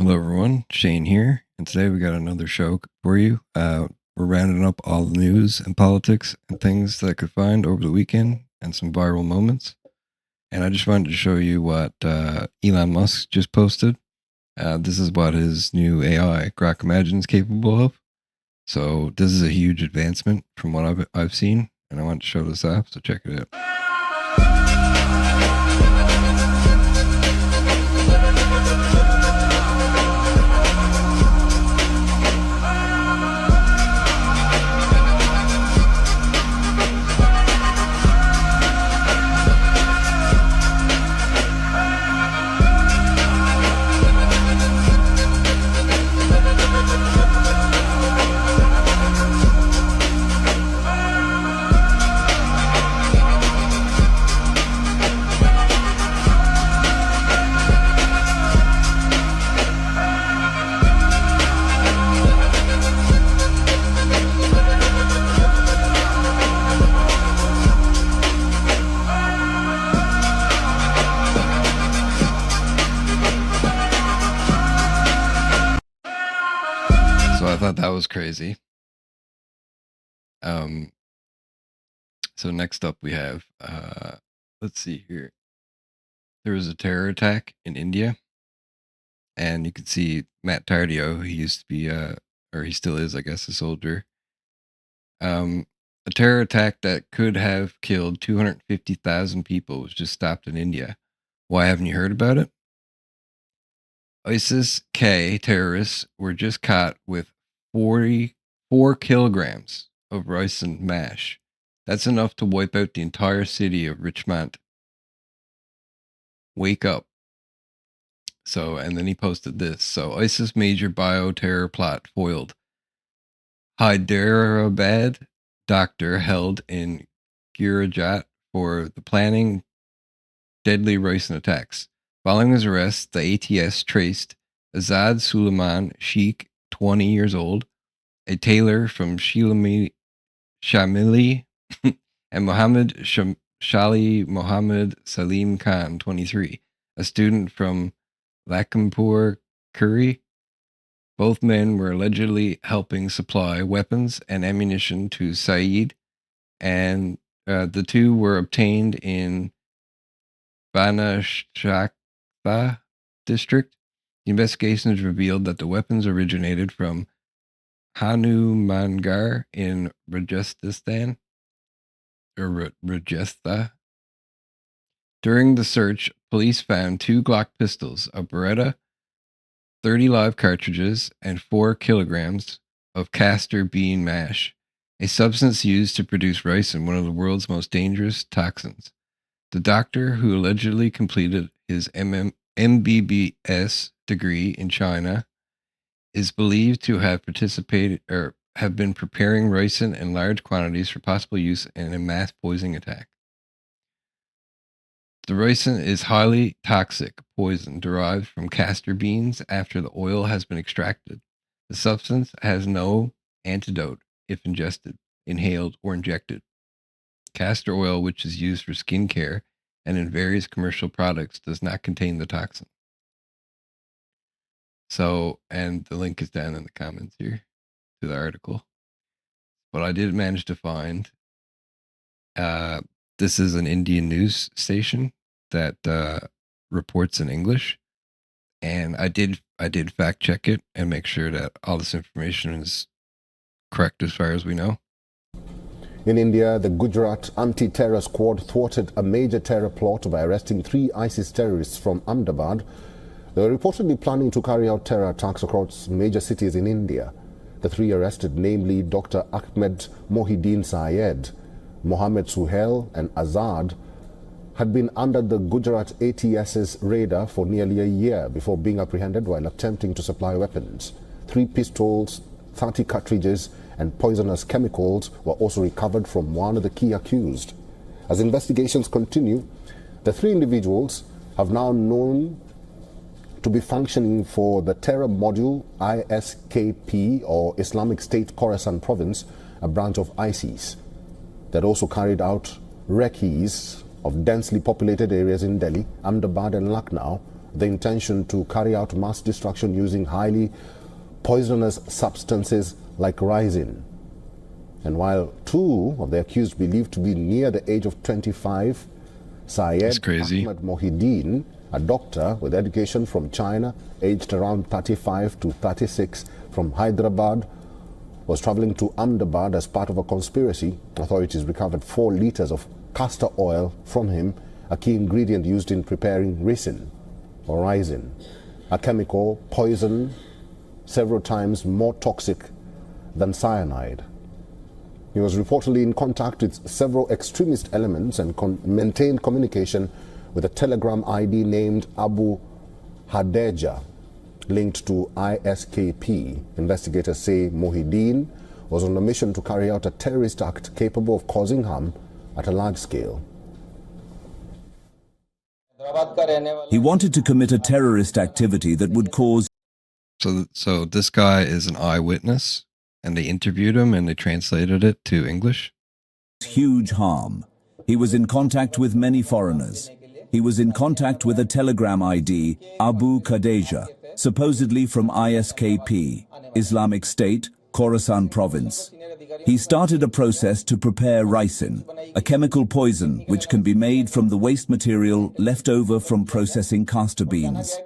Hello, everyone. Shane here, and today we got another show for you. We're rounding up all the news and politics and things that I could find over the weekend and some viral moments. And I just wanted to show you what Elon Musk just posted. This is what his new AI, Grok Imagine, is capable of. So this is a huge advancement from what I've seen, and I want to show this off, so check it out. So I thought that was crazy. So next up we have, let's see here. There was a terror attack in India, and you can see Matt Tardio. He used to be, or he still is, I guess, a soldier. A terror attack that could have killed 250,000 people was just stopped in India. Why haven't you heard about it? ISIS-K terrorists were just caught with 44 kilograms of ricin mash. That's enough to wipe out the entire city of Richmond. Wake up. So, and then he posted this. So, ISIS major bioterror plot foiled. Hyderabad doctor held in Gujarat for the planning deadly ricin attacks. Following his arrest, the ATS traced Azad Suleiman Sheikh, 20 years old, a tailor from Shamili, and Mohammed Shali Mohammed Salim Khan, 23, a student from Lakhimpur Kheri. Both men were allegedly helping supply weapons and ammunition to Saeed, and the two were obtained in Banashakta district. The investigations revealed that the weapons originated from Hanumangar in Rajasthan, or Rajasthan. During the search, police found 2 Glock pistols, a Beretta, 30 live cartridges, and 4 kilograms of castor bean mash, a substance used to produce ricin, one of the world's most dangerous toxins. The doctor, who allegedly completed his MBBS degree in China, is believed to have participated or have been preparing ricin in large quantities for possible use in a mass poisoning attack. The ricin is highly toxic poison derived from castor beans after the oil has been extracted. The substance has no antidote if ingested, inhaled, or injected. Castor oil, which is used for skincare and in various commercial products, does not contain the toxin. So, and the link is down in the comments here to the article. But I did manage to find, this is an Indian news station that reports in English, and I did fact check it and make sure that all this information is correct as far as we know. In India, the Gujarat anti-terror squad thwarted a major terror plot by arresting 3 ISIS terrorists from Ahmedabad. They were reportedly planning to carry out terror attacks across major cities in India. The 3 arrested, namely Dr. Ahmed Mohideen Syed, Mohammed Suhail, and Azad, had been under the Gujarat ATS's radar for nearly a year before being apprehended while attempting to supply weapons. 3 pistols, 30 cartridges, and poisonous chemicals were also recovered from one of the key accused. As investigations continue, the 3 individuals have now known to be functioning for the terror module ISKP, or Islamic State Khorasan Province, a branch of ISIS, that also carried out recce's of densely populated areas in Delhi, Ahmedabad and Lucknow the intention to carry out mass destruction using highly poisonous substances like ricin. And while two of the accused believed to be near the age of 25, Syed Ahmed Mohideen, a doctor with education from China, aged around 35 to 36, from Hyderabad, was traveling to Ahmedabad as part of a conspiracy. Authorities recovered 4 liters of castor oil from him, a key ingredient used in preparing ricin, a chemical poison several times more toxic than cyanide. He was reportedly in contact with several extremist elements and maintained communication with a Telegram ID named Abu Hadeja, linked to ISKP. Investigators say Mohideen was on a mission to carry out a terrorist act capable of causing harm at a large scale. He wanted to commit a terrorist activity that would cause... So this guy is an eyewitness, and they interviewed him and they translated it to English. ...huge harm. He was in contact with many foreigners. He was in contact with a Telegram ID, Abu Khadeja, supposedly from ISKP, Islamic State, Khorasan province. He started a process to prepare ricin, a chemical poison which can be made from the waste material left over from processing castor beans.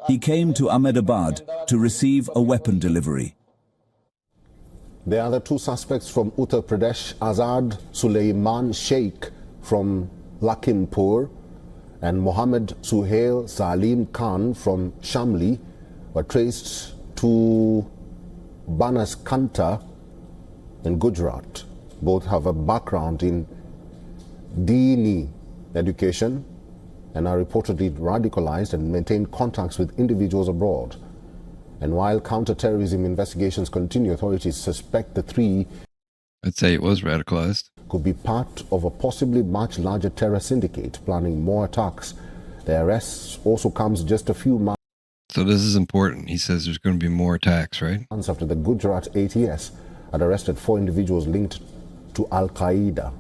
He came to Ahmedabad to receive a weapon delivery. The other 2 suspects from Uttar Pradesh, Azad Suleiman Sheikh from Lakhimpur and Mohammed Suhail Salim Khan from Shamli, were traced to Banaskantha in Gujarat. Both have a background in Deeni education and are reportedly radicalized and maintain contacts with individuals abroad. And while counter-terrorism investigations continue, authorities suspect the 3 I'd say it was radicalized. Could be part of a possibly much larger terror syndicate planning more attacks. The arrests also comes just a few months. So this is important. He says there's going to be more attacks, right? After the Gujarat ATS had arrested 4 individuals linked to Al-Qaeda.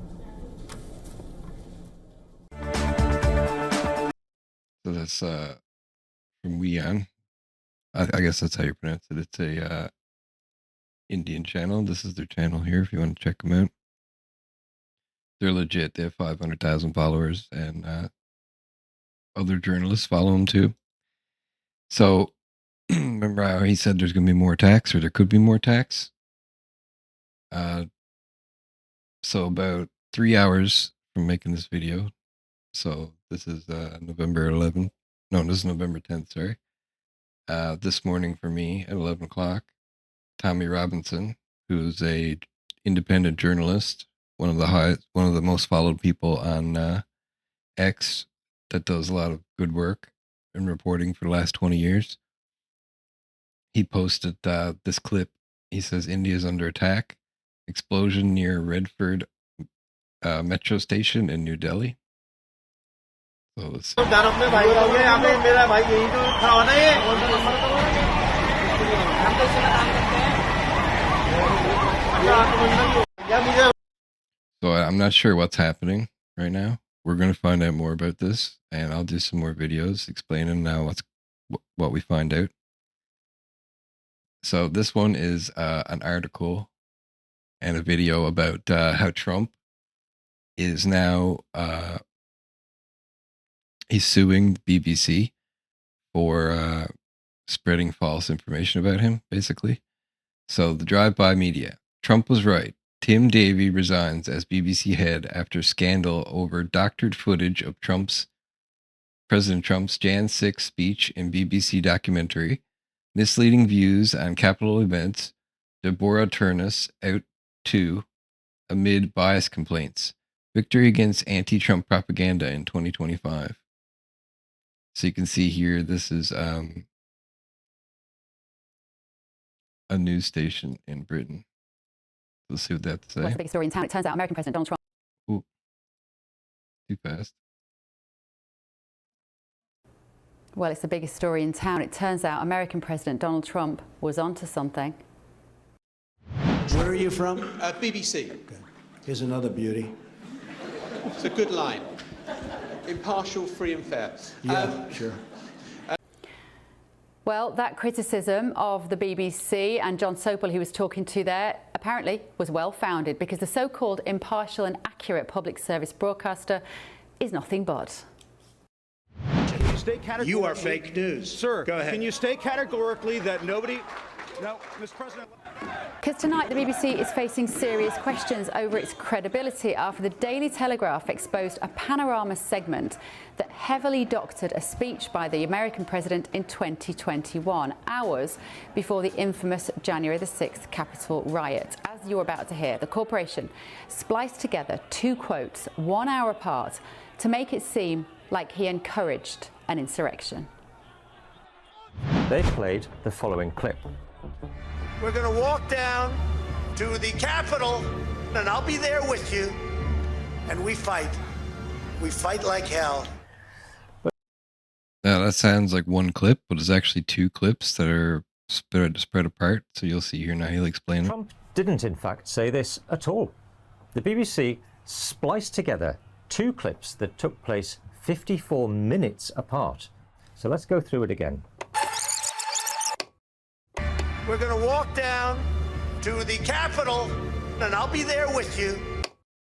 So that's from Wian. I guess that's how you pronounce it. It's a Indian channel. This is their channel here if you want to check them out. They're legit. They have 500,000 followers, and other journalists follow them too. So remember how he said there's going to be more attacks, or there could be more attacks? So about 3 hours from making this video. So this is November 11th. No, this is November 10th, sorry. This morning for me at 11 o'clock, Tommy Robinson, who's a independent journalist, one of the most followed people on X, that does a lot of good work in reporting for the last 20 years. He posted this clip. He says India's under attack. Explosion near Redford metro station in New Delhi. So let's see. So I'm not sure what's happening right now. We're going to find out more about this, and I'll do some more videos explaining now what we find out. So this one is an article and a video about how Trump is now he's suing BBC for spreading false information about him, basically. So the drive-by media. Trump was right. Tim Davie resigns as BBC head after scandal over doctored footage of President Trump's Jan 6 speech in BBC documentary, misleading views on Capitol events, Deborah Turnus out too, amid bias complaints, victory against anti-Trump propaganda in 2025. So you can see here, this is a news station in Britain. Let's see what they have to say. What's the biggest story in town? It turns out American President Donald Trump... Ooh. Too fast. Well, it's the biggest story in town. It turns out American President Donald Trump was onto something. Where are you from? BBC. Okay. Here's another beauty. It's a good line. Impartial, free and fair. Yeah, sure. Well, that criticism of the BBC and John Sopel, who was talking to there, apparently was well-founded, because the so-called impartial and accurate public service broadcaster is nothing but. You are fake news. Sir, go ahead. Can you state categorically that nobody... No, Mr. President... Because tonight the BBC is facing serious questions over its credibility after the Daily Telegraph exposed a Panorama segment that heavily doctored a speech by the American president in 2021, hours before the infamous January the 6th Capitol riot. As you're about to hear, the corporation spliced together two quotes 1 hour apart to make it seem like he encouraged an insurrection. They played the following clip. We're going to walk down to the Capitol, and I'll be there with you, and we fight. We fight like hell. Now, that sounds like one clip, but it's actually two clips that are spread apart. So you'll see here now. He'll explain it. Trump didn't, in fact, say this at all. The BBC spliced together two clips that took place 54 minutes apart. So let's go through it again. We're going to walk down to the Capitol, and I'll be there with you.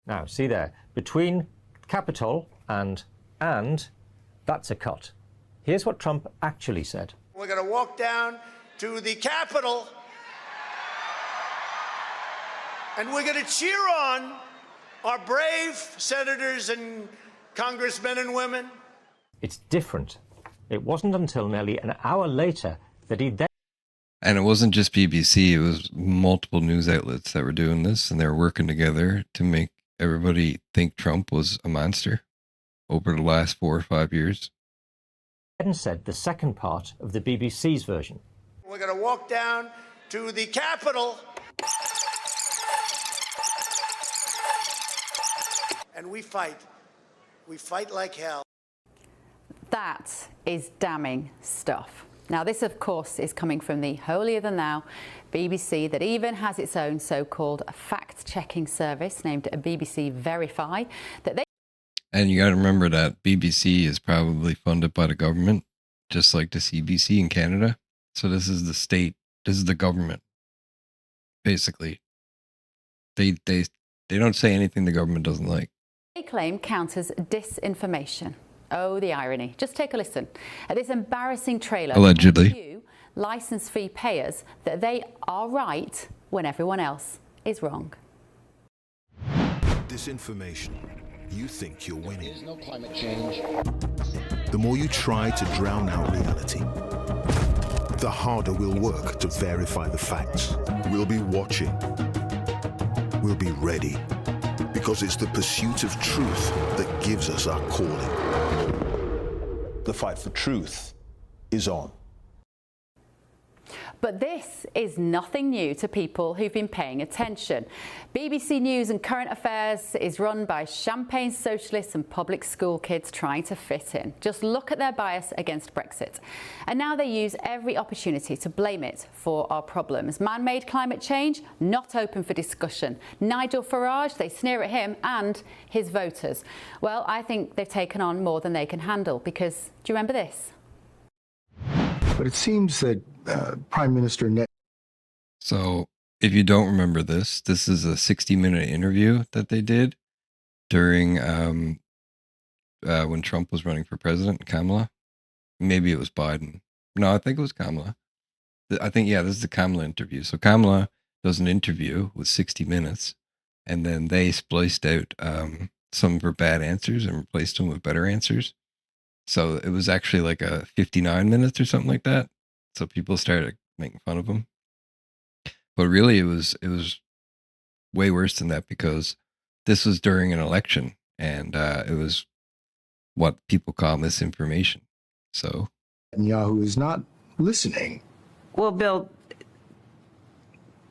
Now, see there, between Capitol and, that's a cut. Here's what Trump actually said. We're going to walk down to the Capitol, and we're going to cheer on our brave senators and congressmen and women. It's different. It wasn't until nearly an hour later that he then... And it wasn't just BBC, it was multiple news outlets that were doing this, and they were working together to make everybody think Trump was a monster over the last 4 or 5 years. then said the second part of the BBC's version. We're going to walk down to the Capitol, and we fight. We fight like hell. That is damning stuff. Now, this, of course, is coming from the holier-than-thou BBC that even has its own so-called fact-checking service named BBC Verify. And you got to remember that BBC is probably funded by the government, just like the CBC in Canada. So this is the state. This is the government, basically. They don't say anything the government doesn't like. They claim counters disinformation. Oh, the irony. Just take a listen at this embarrassing trailer. Allegedly. You, license fee payers, that they are right when everyone else is wrong. Disinformation. You think you're winning. There's no climate change. The more you try to drown out reality, the harder we'll work to verify the facts. We'll be watching. We'll be ready. Because it's the pursuit of truth that gives us our calling. The fight for truth is on. But this is nothing new to people who've been paying attention. BBC News and Current Affairs is run by champagne socialists and public school kids trying to fit in. Just look at their bias against Brexit. And now they use every opportunity to blame it for our problems. Man-made climate change, not open for discussion. Nigel Farage, they sneer at him and his voters. Well, I think they've taken on more than they can handle because, do you remember this? But it seems that Prime Minister Net. So if you don't remember this, this is a 60-minute interview that they did during when Trump was running for president, Kamala. Maybe it was Biden. No, I think it was Kamala. I think, yeah, this is the Kamala interview. So Kamala does an interview with 60 minutes, and then they spliced out some of her bad answers and replaced them with better answers. So it was actually like a 59 minutes or something like that. So people started making fun of him. But really it was way worse than that because this was during an election and it was what people call misinformation. So Netanyahu is not listening. Well, Bill,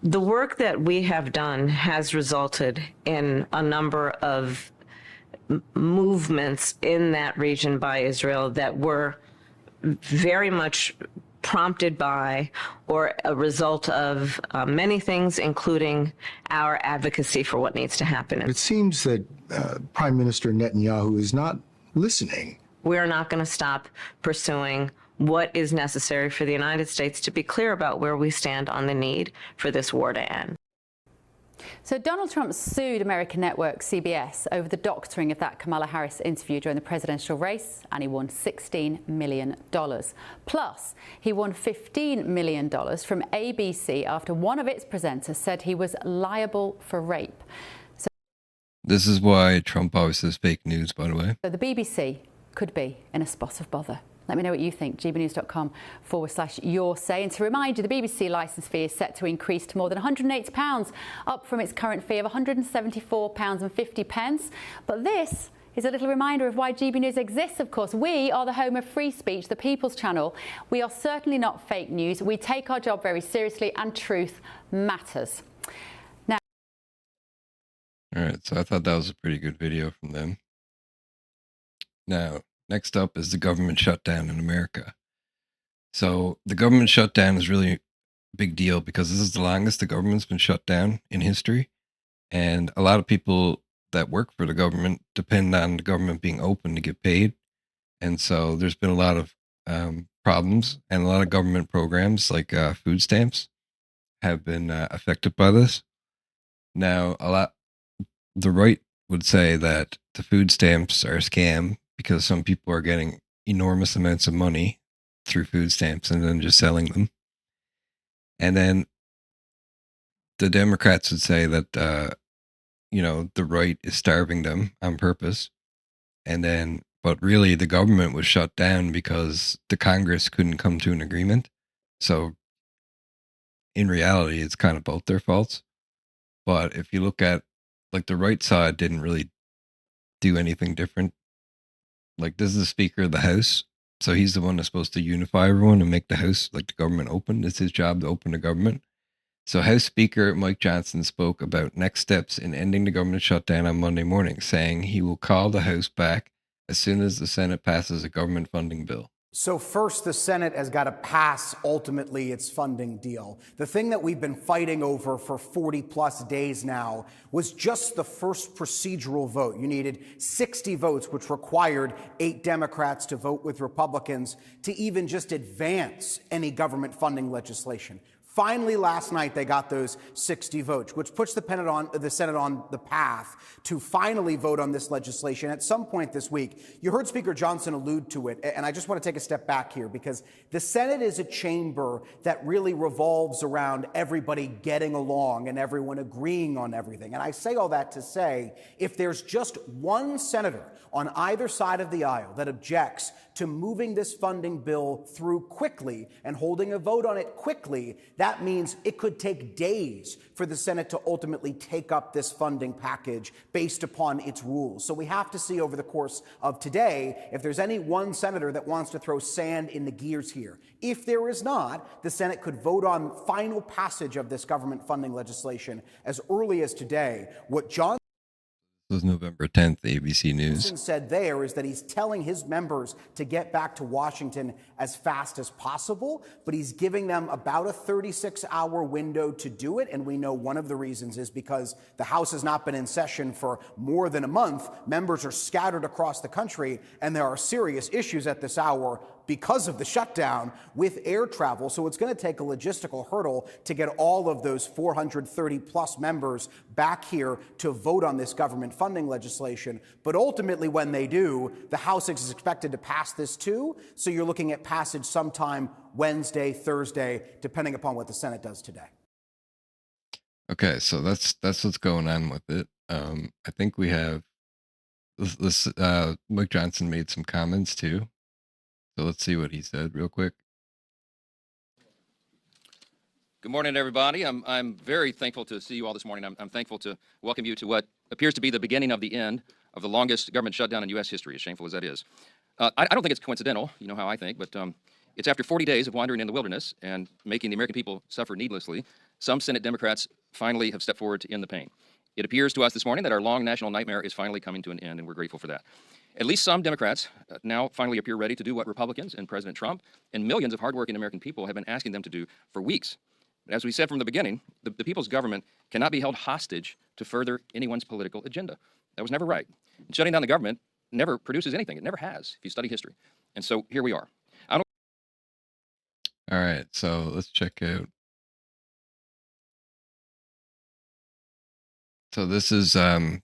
the work that we have done has resulted in a number of movements in that region by Israel that were very much prompted by or a result of many things, including our advocacy for what needs to happen. It seems that Prime Minister Netanyahu is not listening. We're not going to stop pursuing what is necessary for the United States to be clear about where we stand on the need for this war to end. So Donald Trump sued American network CBS over the doctoring of that Kamala Harris interview during the presidential race, and he won $16 million. Plus, he won $15 million from ABC after one of its presenters said he was liable for rape. This is why Trump always says fake news, by the way. So the BBC could be in a spot of bother. Let me know what you think. gbnews.com/your say. And to remind you, the BBC licence fee is set to increase to more than £180, up from its current fee of £174.50. But this is a little reminder of why GB News exists, of course. We are the home of free speech, the People's Channel. We are certainly not fake news. We take our job very seriously, and truth matters. Now, all right, so I thought that was a pretty good video from them. Now, next up is the government shutdown in America. So the government shutdown is really a big deal because this is the longest the government's been shut down in history. And a lot of people that work for the government depend on the government being open to get paid. And so there's been a lot of problems, and a lot of government programs like food stamps have been affected by this. Now, the right would say that the food stamps are a scam because some people are getting enormous amounts of money through food stamps and then just selling them. And then the Democrats would say that, the right is starving them on purpose. But really the government was shut down because the Congress couldn't come to an agreement. So in reality, it's kind of both their faults. But if you look at, the right side didn't really do anything different. This is the Speaker of the House, so he's the one that's supposed to unify everyone and make the House, the government, open. It's his job to open the government. So House Speaker Mike Johnson spoke about next steps in ending the government shutdown on Monday morning, saying he will call the House back as soon as the Senate passes a government funding bill. So first, the Senate has got to pass, ultimately, its funding deal. The thing that we've been fighting over for 40-plus days now was just the first procedural vote. You needed 60 votes, which required 8 Democrats to vote with Republicans to even just advance any government funding legislation. Finally, last night, they got those 60 votes, which puts the Senate on the path to finally vote on this legislation at some point this week. You heard Speaker Johnson allude to it, and I just want to take a step back here because the Senate is a chamber that really revolves around everybody getting along and everyone agreeing on everything. And I say all that to say, if there's just one senator on either side of the aisle that objects to moving this funding bill through quickly and holding a vote on it quickly, that means it could take days for the Senate to ultimately take up this funding package based upon its rules. So we have to see over the course of today if there's any one senator that wants to throw sand in the gears here. If there is not, the Senate could vote on final passage of this government funding legislation as early as today. What John This was November 10th, ABC News. said there is that he's telling his members to get back to Washington as fast as possible, but he's giving them about a 36-hour window to do it. And we know one of the reasons is because the House has not been in session for more than a month. Members are scattered across the country, and there are serious issues at this hour because of the shutdown with air travel. So it's going to take a logistical hurdle to get all of those 430 plus members back here to vote on this government funding legislation. But ultimately, when they do, the House is expected to pass this too. So you're looking at passage sometime Wednesday, Thursday, depending upon what the Senate does today. Okay, so that's what's going on with it. I think we have this Mike Johnson made some comments too. So let's see what he said real quick. Good morning, everybody. I'm very thankful to see you all this morning. I'm thankful to welcome you to what appears to be the beginning of the end of the longest government shutdown in U.S. history, as shameful as that is. I don't think it's coincidental, you know how I think, but it's after 40 days of wandering in the wilderness and making the American people suffer needlessly, some Senate Democrats finally have stepped forward to end the pain. It appears to us this morning that our long national nightmare is finally coming to an end, and we're grateful for that. At least some Democrats now finally appear ready to do what Republicans and President Trump and millions of hardworking American people have been asking them to do for weeks. As we said from the beginning, the people's government cannot be held hostage to further anyone's political agenda. That was never right. And shutting down the government never produces anything. It never has, if you study history. And so here we are. All right, so let's check out. So this is some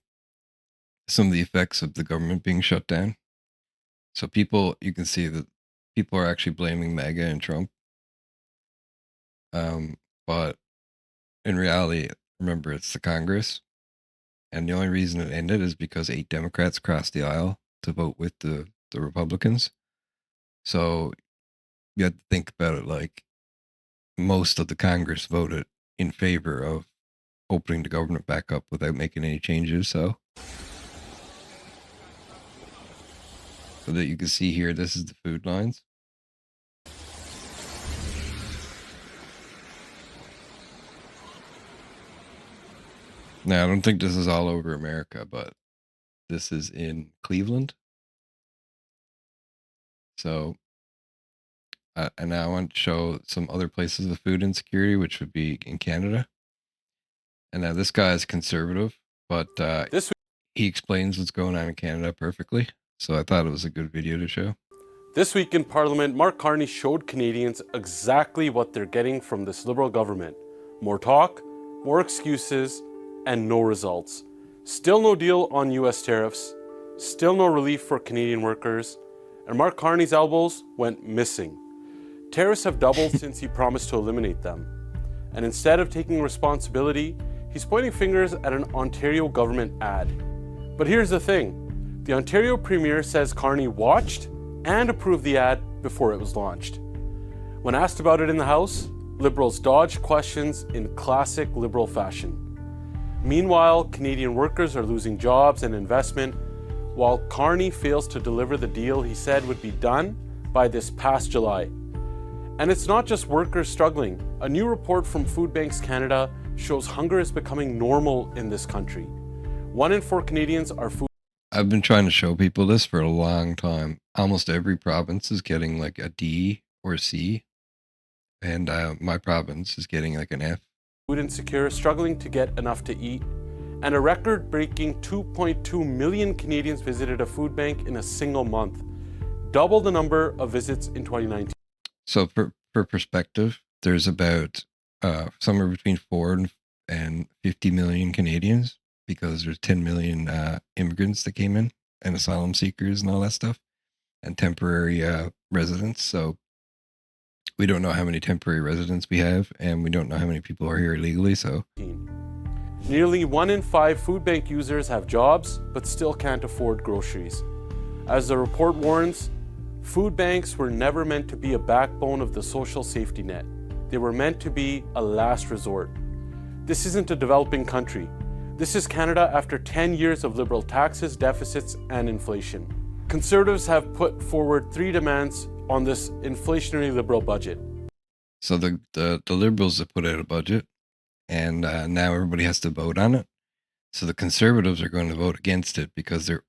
of the effects of the government being shut down. So people, you can see that people are actually blaming MAGA and Trump. But in reality, remember, it's the Congress. And the only reason it ended is because 8 Democrats crossed the aisle to vote with the Republicans. So you have to think about it like most of the Congress voted in favor of opening the government back up without making any changes. So that you can see here, this is the food lines. Now, I don't think this is all over America, but this is in Cleveland. So, and now I want to show some other places of food insecurity, which would be in Canada. And now this guy is conservative, but he explains what's going on in Canada perfectly. So I thought it was a good video to show. This week in Parliament, Mark Carney showed Canadians exactly what they're getting from this Liberal government. More talk, more excuses, and no results. Still no deal on US tariffs, still no relief for Canadian workers, and Mark Carney's elbows went missing. Tariffs have doubled since he promised to eliminate them. And instead of taking responsibility, he's pointing fingers at an Ontario government ad. But here's the thing, the Ontario Premier says Carney watched and approved the ad before it was launched. When asked about it in the House, Liberals dodged questions in classic Liberal fashion. Meanwhile, Canadian workers are losing jobs and investment, while Carney fails to deliver the deal he said would be done by this past July. And it's not just workers struggling. A new report from Food Banks Canada shows hunger is becoming normal in this country. 1 in 4 Canadians are food. I've been trying to show people this for a long time. Almost every province is getting like a D or C, and my province is getting like an F. Food insecure, struggling to get enough to eat, and a record-breaking 2.2 million Canadians visited a food bank in a single month, double the number of visits in 2019. So for perspective, there's about somewhere between 4 and 50 million Canadians, because there's 10 million immigrants that came in, and asylum seekers and all that stuff, and temporary residents. So we don't know how many temporary residents we have, and we don't know how many people are here illegally. So nearly 1 in 5 food bank users have jobs, but still can't afford groceries. As the report warns, food banks were never meant to be a backbone of the social safety net. They were meant to be a last resort. This isn't a developing country. This is Canada after 10 years of Liberal taxes, deficits, and inflation. Conservatives have put forward 3 demands on this inflationary Liberal budget. So the Liberals have put out a budget, and now everybody has to vote on it. So the Conservatives are going to vote against it because the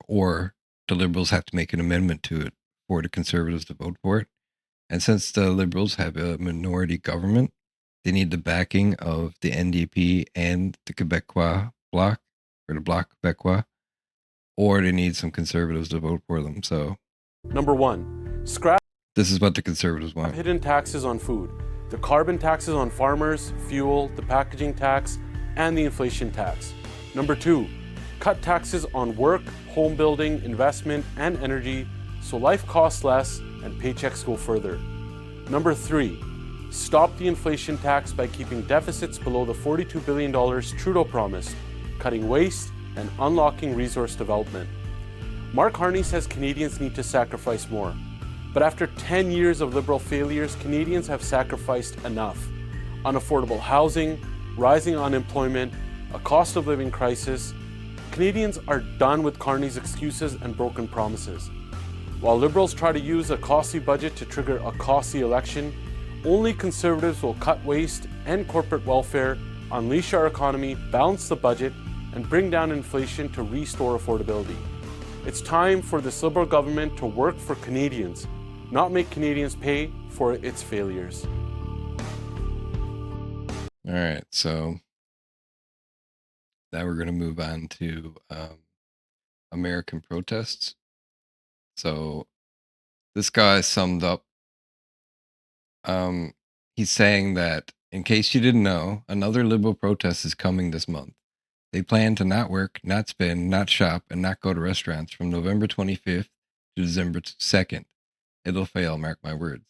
Liberals have to make an amendment to it for the Conservatives to vote for it. And since the Liberals have a minority government, they need the backing of the NDP and the Quebecois Bloc, or the Bloc Quebecois, or they need some Conservatives to vote for them. So, number 1, scrap. This is what the Conservatives want. Hidden taxes on food, the carbon taxes on farmers, fuel, the packaging tax, and the inflation tax. Number 2, cut taxes on work, home building, investment, and energy so life costs less and paychecks go further. Number 3, stop the inflation tax by keeping deficits below the $42 billion Trudeau promised, cutting waste, and unlocking resource development. Mark Carney says Canadians need to sacrifice more. But after 10 years of Liberal failures, Canadians have sacrificed enough. Unaffordable housing, rising unemployment, a cost of living crisis. Canadians are done with Carney's excuses and broken promises. While Liberals try to use a costly budget to trigger a costly election, only Conservatives will cut waste and corporate welfare, unleash our economy, balance the budget, and bring down inflation to restore affordability. It's time for this Liberal government to work for Canadians, not make Canadians pay for its failures. All right, so now we're going to move on to American protests. So this guy summed up he's saying that, in case you didn't know, another liberal protest is coming this month. They plan to not work, not spend, not shop, and not go to restaurants from November 25th to December 2nd. It'll fail, mark my words.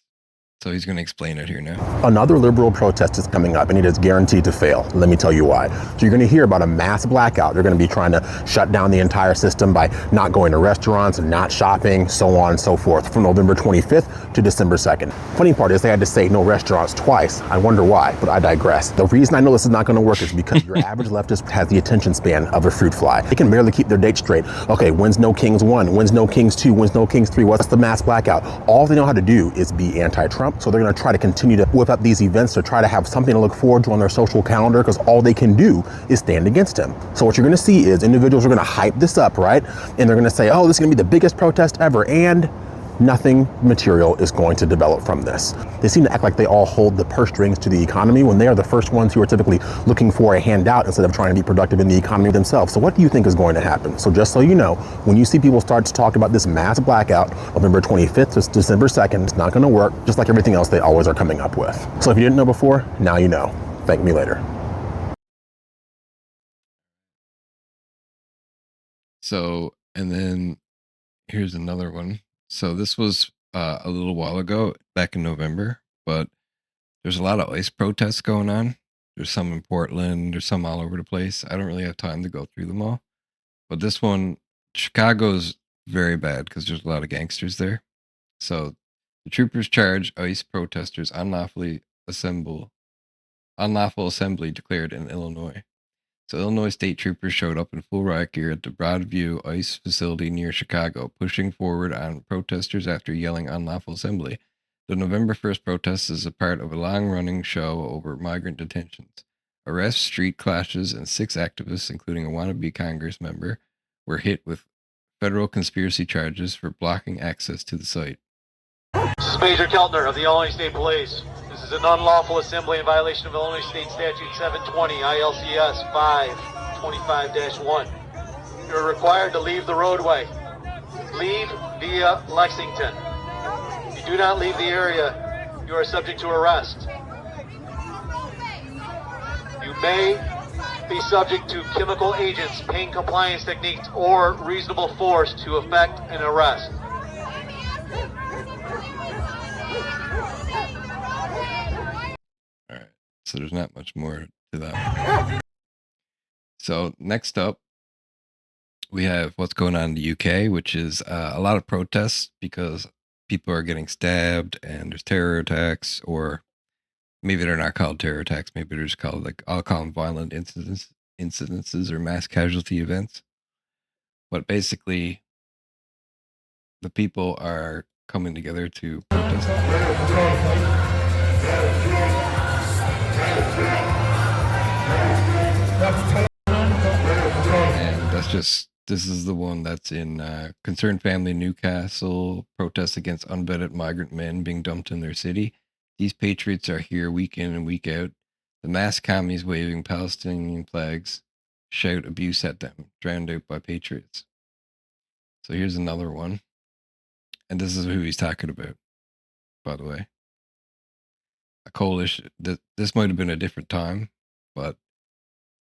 So he's going to explain it here now. Another liberal protest is coming up, and it is guaranteed to fail. Let me tell you why. So you're going to hear about a mass blackout. They're going to be trying to shut down the entire system by not going to restaurants and not shopping, so on and so forth, from November 25th to December 2nd. Funny part is they had to say no restaurants twice. I wonder why, but I digress. The reason I know this is not going to work is because your average leftist has the attention span of a fruit fly. They can barely keep their dates straight. Okay, when's No Kings 1? When's No Kings 2? When's No Kings 3? What's the mass blackout? All they know how to do is be anti-Trump. So they're going to try to continue to whip up these events to try to have something to look forward to on their social calendar, because all they can do is stand against him. So what you're going to see is individuals are going to hype this up, right? And they're going to say, oh, this is going to be the biggest protest ever. And nothing material is going to develop from this. They seem to act like they all hold the purse strings to the economy when they are the first ones who are typically looking for a handout instead of trying to be productive in the economy themselves. So what do you think is going to happen? So just so you know, when you see people start to talk about this mass blackout, November 25th to December 2nd, it's not going to work, just like everything else they always are coming up with. So if you didn't know before, now you know. Thank me later. So, and then here's another one. So this was a little while ago, back in November, but there's a lot of ICE protests going on. There's some in Portland, there's some all over the place. I don't really have time to go through them all. But this one, Chicago's very bad because there's a lot of gangsters there. So the troopers charge ICE protesters unlawful assembly declared in Illinois. So Illinois state troopers showed up in full riot gear at the Broadview ICE facility near Chicago, pushing forward on protesters after yelling unlawful assembly. The November 1st protest is a part of a long-running show over migrant detentions. Arrests, street clashes, and 6 activists, including a wannabe Congress member, were hit with federal conspiracy charges for blocking access to the site. This is Major Keltner of the Illinois State Police. This is an unlawful assembly in violation of Illinois State Statute 720 ILCS 525-1. You're required to leave the roadway. Leave via Lexington. If you do not leave the area, you are subject to arrest. You may be subject to chemical agents, pain compliance techniques, or reasonable force to effect an arrest. All right, so there's not much more to that. So next up, we have what's going on in the UK, which is a lot of protests because people are getting stabbed and there's terror attacks, or maybe they're not called terror attacks. Maybe they're just called, like, I'll call them violent incidences or mass casualty events. But basically, the people are coming together to protest. And this is the one that's in Concerned Family Newcastle, protests against unvetted migrant men being dumped in their city. These patriots are here week in and week out. The mass commies waving Palestinian flags shout abuse at them, drowned out by patriots. So here's another one. And this is who he's talking about, by the way. A coalition. This might have been a different time, but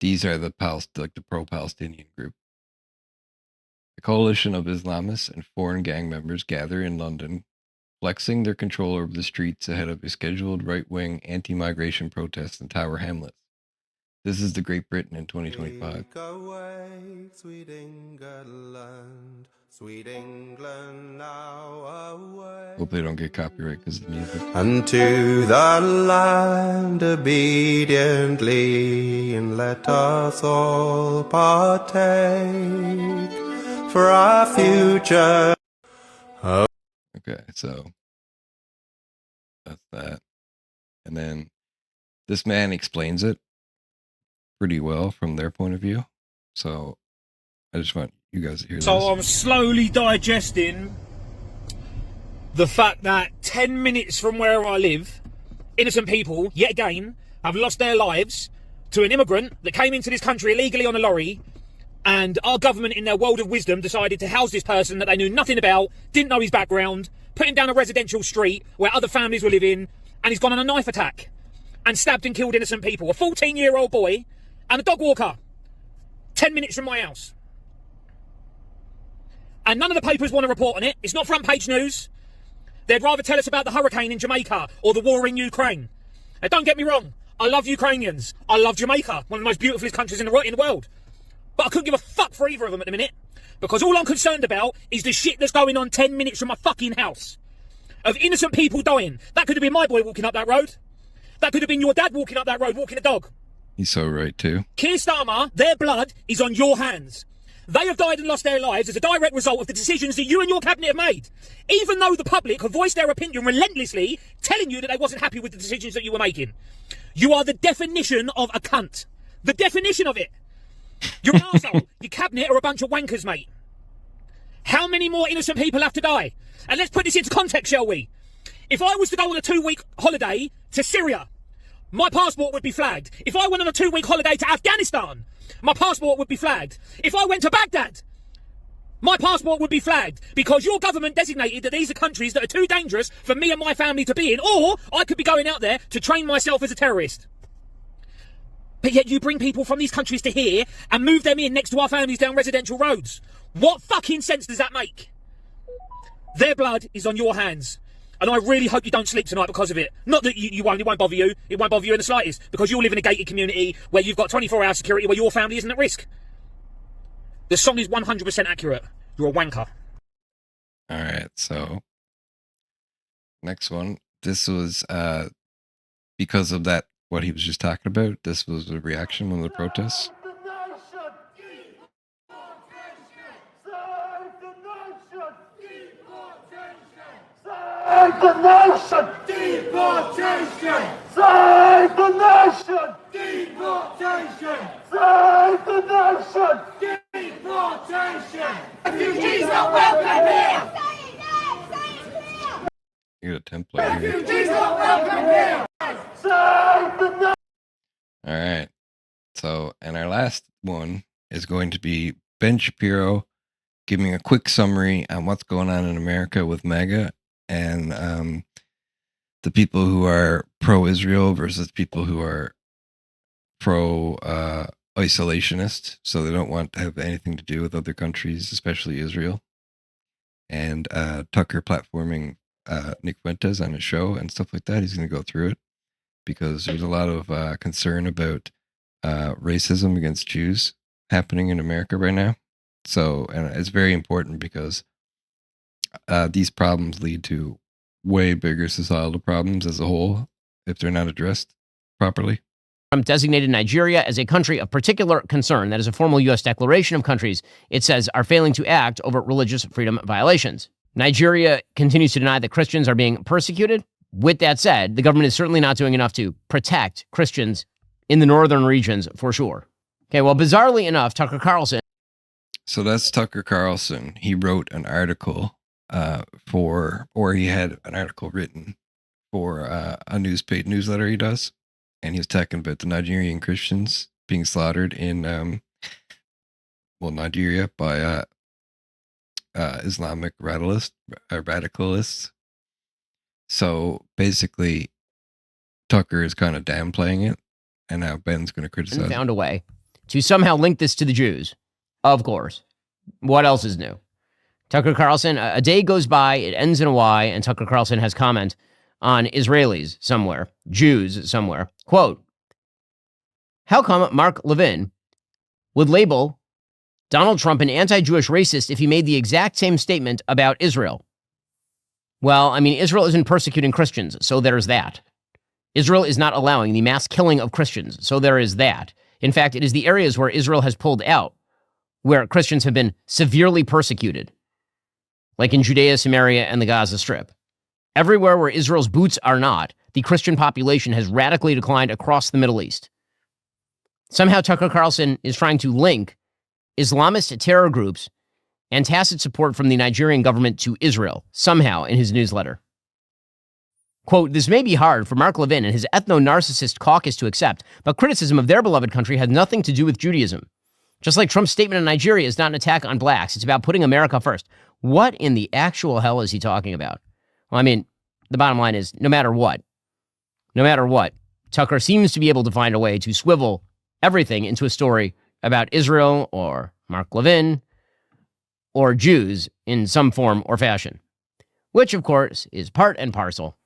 these are the pro-Palestinian group. A coalition of Islamists and foreign gang members gather in London, flexing their control over the streets ahead of a scheduled right-wing anti-migration protest in Tower Hamlets. This is the Great Britain in 2025. Take away, sweet England, sweet England now away. Hope they don't get copyright because of the music. Unto the land obediently, and let us all partake for our future. Okay, so that's that. And then this man explains it pretty well from their point of view. So I just want you guys to hear this. So I'm slowly digesting the fact that 10 minutes from where I live, innocent people, yet again, have lost their lives to an immigrant that came into this country illegally on a lorry, and our government, in their world of wisdom, decided to house this person that they knew nothing about, didn't know his background, put him down a residential street where other families were living, and he's gone on a knife attack and stabbed and killed innocent people. A 14-year-old boy and a dog walker. 10 minutes from my house. And none of the papers want to report on it. It's not front page news. They'd rather tell us about the hurricane in Jamaica or the war in Ukraine. Now, don't get me wrong. I love Ukrainians. I love Jamaica, one of the most beautiful countries in the world. But I couldn't give a fuck for either of them at the minute. Because all I'm concerned about is the shit that's going on 10 minutes from my fucking house. Of innocent people dying. That could have been my boy walking up that road. That could have been your dad walking up that road, walking a dog. He's so right, too. Keir Starmer, their blood is on your hands. They have died and lost their lives as a direct result of the decisions that you and your cabinet have made. Even though the public have voiced their opinion relentlessly, telling you that they wasn't happy with the decisions that you were making. You are the definition of a cunt. The definition of it. You're an arsehole. Your cabinet are a bunch of wankers, mate. How many more innocent people have to die? And let's put this into context, shall we? If I was to go on a 2-week holiday to Syria, my passport would be flagged. If I went on a 2-week holiday to Afghanistan, my passport would be flagged. If I went to Baghdad, my passport would be flagged because your government designated that these are countries that are too dangerous for me and my family to be in, or I could be going out there to train myself as a terrorist. But yet you bring people from these countries to here and move them in next to our families down residential roads. What fucking sense does that make? Their blood is on your hands. And I really hope you don't sleep tonight because of it. Not that it won't bother you. It won't bother you in the slightest. Because you live in a gated community where you've got 24-hour security where your family isn't at risk. The song is 100% accurate. You're a wanker. All right, so next one. This was because of that, what he was just talking about. This was the reaction of the protests. Save the nation! Deportation! Save the nation! Deportation! Save the nation! Deportation! Refugees are welcome here! You got a template here. Refugees are welcome here! Save the nation! All right. So, and our last one is going to be Ben Shapiro giving a quick summary on what's going on in America with MAGA and the people who are pro-Israel versus people who are pro-isolationist. So they don't want to have anything to do with other countries, especially Israel. And Tucker platforming Nick Fuentes on his show and stuff like that. He's going to go through it because there's a lot of concern about racism against Jews happening in America right now. So, and it's very important because these problems lead to way bigger societal problems as a whole if they're not addressed properly. Trump designated Nigeria as a country of particular concern. That is a formal U.S. declaration of countries it says are failing to act over religious freedom violations. Nigeria continues to deny that Christians are being persecuted. With that said, the government is certainly not doing enough to protect Christians in the northern regions for sure. Okay, well, bizarrely enough, Tucker Carlson. So that's Tucker Carlson. He wrote an article he had an article written for a paid newsletter he does. And he was talking about the Nigerian Christians being slaughtered in, Nigeria by Islamic radicalists. So basically, Tucker is kind of downplaying it, and now Ben's going to criticize it. Found a way to somehow link this to the Jews. Of course. What else is new? Tucker Carlson, a day goes by, it ends in a Y, and Tucker Carlson has comment on Israelis somewhere, Jews somewhere. Quote, how come Mark Levin would label Donald Trump an anti-Jewish racist if he made the exact same statement about Israel? Well, I mean, Israel isn't persecuting Christians, so there's that. Israel is not allowing the mass killing of Christians, so there is that. In fact, it is the areas where Israel has pulled out where Christians have been severely persecuted, like in Judea, Samaria, and the Gaza Strip. Everywhere where Israel's boots are not, the Christian population has radically declined across the Middle East. Somehow Tucker Carlson is trying to link Islamist terror groups and tacit support from the Nigerian government to Israel, somehow in his newsletter. Quote, this may be hard for Mark Levin and his ethno-narcissist caucus to accept, but criticism of their beloved country has nothing to do with Judaism. Just like Trump's statement on Nigeria is not an attack on blacks, it's about putting America first. What in the actual hell is he talking about? Well, I mean, the bottom line is, no matter what, no matter what, Tucker seems to be able to find a way to swivel everything into a story about Israel or Mark Levin or Jews in some form or fashion, which, of course, is part and parcel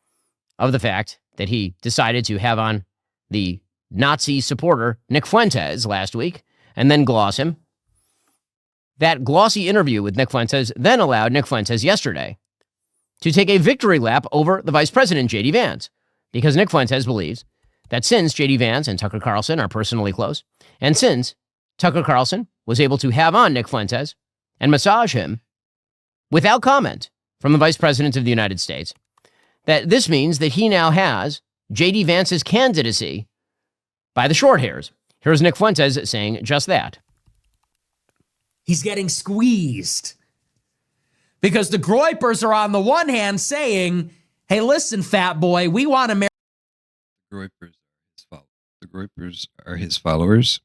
of the fact that he decided to have on the Nazi supporter Nick Fuentes last week and then gloss him. That glossy interview with Nick Fuentes then allowed Nick Fuentes yesterday to take a victory lap over the Vice President, J.D. Vance, because Nick Fuentes believes that since J.D. Vance and Tucker Carlson are personally close, and since Tucker Carlson was able to have on Nick Fuentes and massage him without comment from the Vice President of the United States, that this means that he now has J.D. Vance's candidacy by the short hairs. Here's Nick Fuentes saying just that. He's getting squeezed because the Groypers are on the one hand saying, hey, listen, fat boy, we want America. The Groypers are his followers,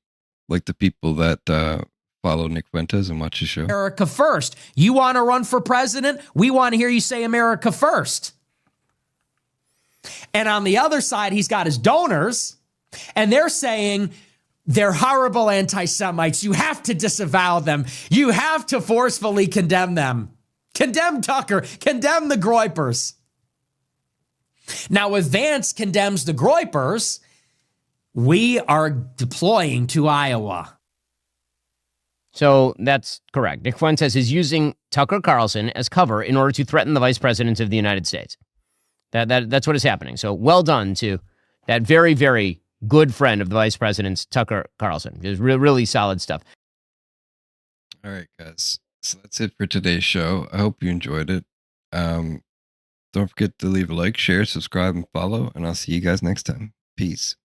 like the people that follow Nick Fuentes and watch his show. America first. You want to run for president? We want to hear you say America first. And on the other side, he's got his donors, and they're saying they're horrible anti-Semites. You have to disavow them. You have to forcefully condemn them. Condemn Tucker. Condemn the Groypers. Now, if Vance condemns the Groypers, we are deploying to Iowa. So that's correct. Nick Fuentes is using Tucker Carlson as cover in order to threaten the Vice President of the United States. That's what is happening. So well done to that very, very good friend of the Vice President's, Tucker Carlson. It's really solid stuff. All right, guys. So that's it for today's show. I hope you enjoyed it. Don't forget to leave a like, share, subscribe, and follow, and I'll see you guys next time. Peace.